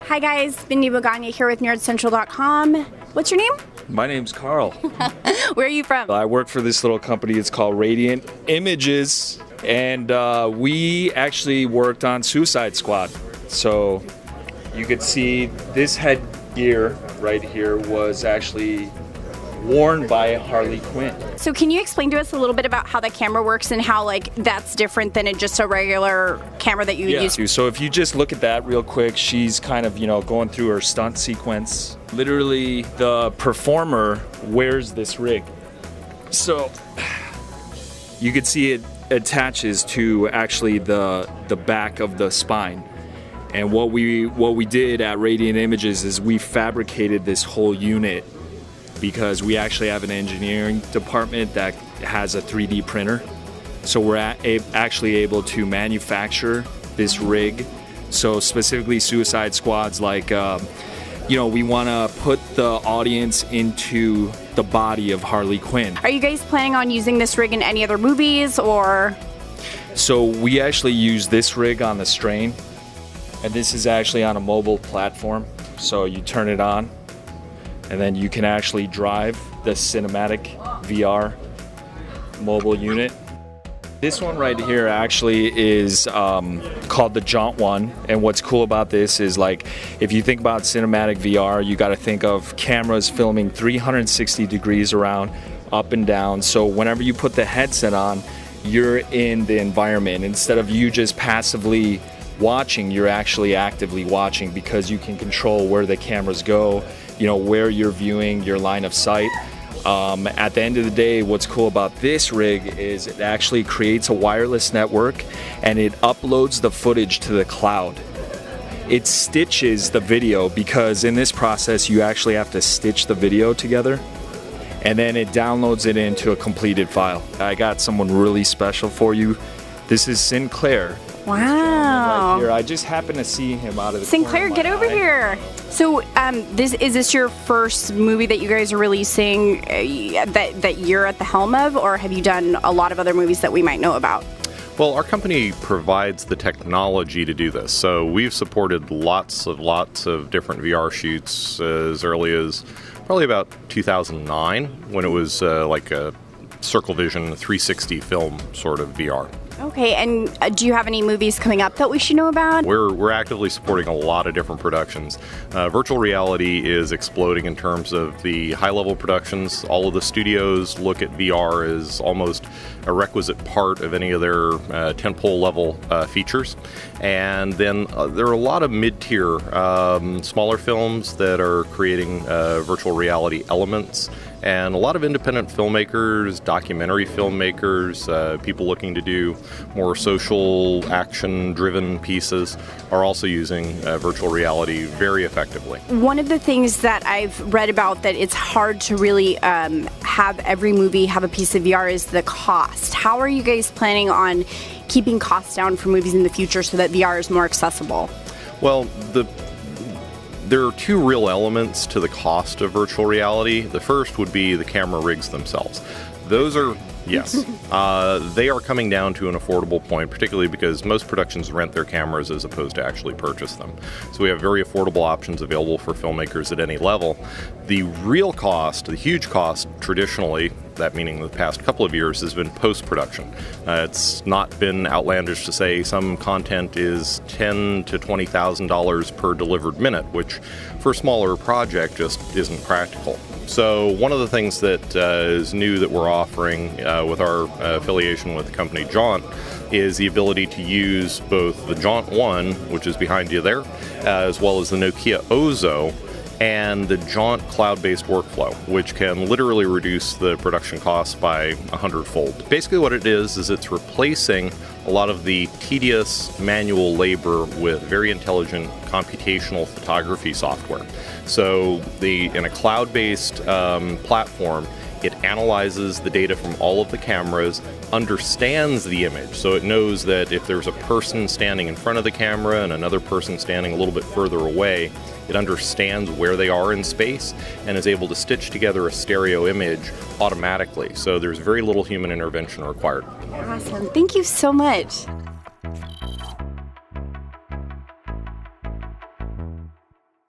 Hi guys, Bindi Bogania here with NerdCentral.com. What's your name? My name's Carl. Where are you from? I work for this little company. It's called Radiant Images, and we actually worked on Suicide Squad. So you could see this headgear right here was actually worn by Harley Quinn. So can you explain to us a little bit about how the camera works and how that's different than just a regular camera that you would use? So if you just look at that real quick, she's kind of, going through her stunt sequence. Literally, the performer wears this rig. So you could see it attaches to actually the back of the spine. And what we did at Radiant Images is we fabricated this whole unit because we actually have an engineering department that has a 3D printer. So we're actually able to manufacture this rig. So specifically Suicide Squad's we want to put the audience into the body of Harley Quinn. Are you guys planning on using this rig in any other movies or? So we actually use this rig on the Strain, and this is actually on a mobile platform. So you turn it on, and then you can actually drive the cinematic VR mobile unit. This one right here actually is called the Jaunt One, and what's cool about this is if you think about cinematic VR, you got to think of cameras filming 360 degrees around, up and down. So whenever you put the headset on, you're in the environment. Instead of you just passively watching, you're actually actively watching because you can control where the cameras go, where you're viewing, your line of sight. At the end of the day, what's cool about this rig is it actually creates a wireless network and it uploads the footage to the cloud. It stitches the video because in this process you actually have to stitch the video together, and then it downloads it into a completed file. I got someone really special for you. This is Sinclair. Wow. Right here. I just happened to see him out of the Sinclair, get over here. So is this your first movie that you guys are releasing that you're at the helm of, or have you done a lot of other movies that we might know about? Well, our company provides the technology to do this. So we've supported lots of different VR shoots as early as probably about 2009 when it was like a Circle Vision 360 film sort of VR. Okay, and do you have any movies coming up that we should know about? We're actively supporting a lot of different productions. Virtual reality is exploding in terms of the high-level productions. All of the studios look at VR as almost a requisite part of any of their tentpole level features. And then there are a lot of mid-tier, smaller films that are creating virtual reality elements. And a lot of independent filmmakers, documentary filmmakers, people looking to do more social, action-driven pieces are also using virtual reality very effectively. One of the things that I've read about that it's hard to really have every movie have a piece of VR is the cost. How are you guys planning on keeping costs down for movies in the future so that VR is more accessible? Well, there are two real elements to the cost of virtual reality. The first would be the camera rigs themselves. Those are, yes, they are coming down to an affordable point, particularly because most productions rent their cameras as opposed to actually purchase them. So we have very affordable options available for filmmakers at any level. The real cost, the huge cost traditionally, that meaning the past couple of years, has been post-production. It's not been outlandish to say some content is $10,000 to $20,000 per delivered minute, which for a smaller project just isn't practical. So one of the things that is new that we're offering with our affiliation with the company Jaunt is the ability to use both the Jaunt One, which is behind you there, as well as the Nokia Ozo, and the Jaunt cloud-based workflow, which can literally reduce the production costs by 100-fold. Basically what it is it's replacing a lot of the tedious manual labor with very intelligent computational photography software. So in a cloud-based platform, it analyzes the data from all of the cameras, understands the image, so it knows that if there's a person standing in front of the camera and another person standing a little bit further away, it understands where they are in space and is able to stitch together a stereo image automatically. So there's very little human intervention required. Awesome. Thank you so much.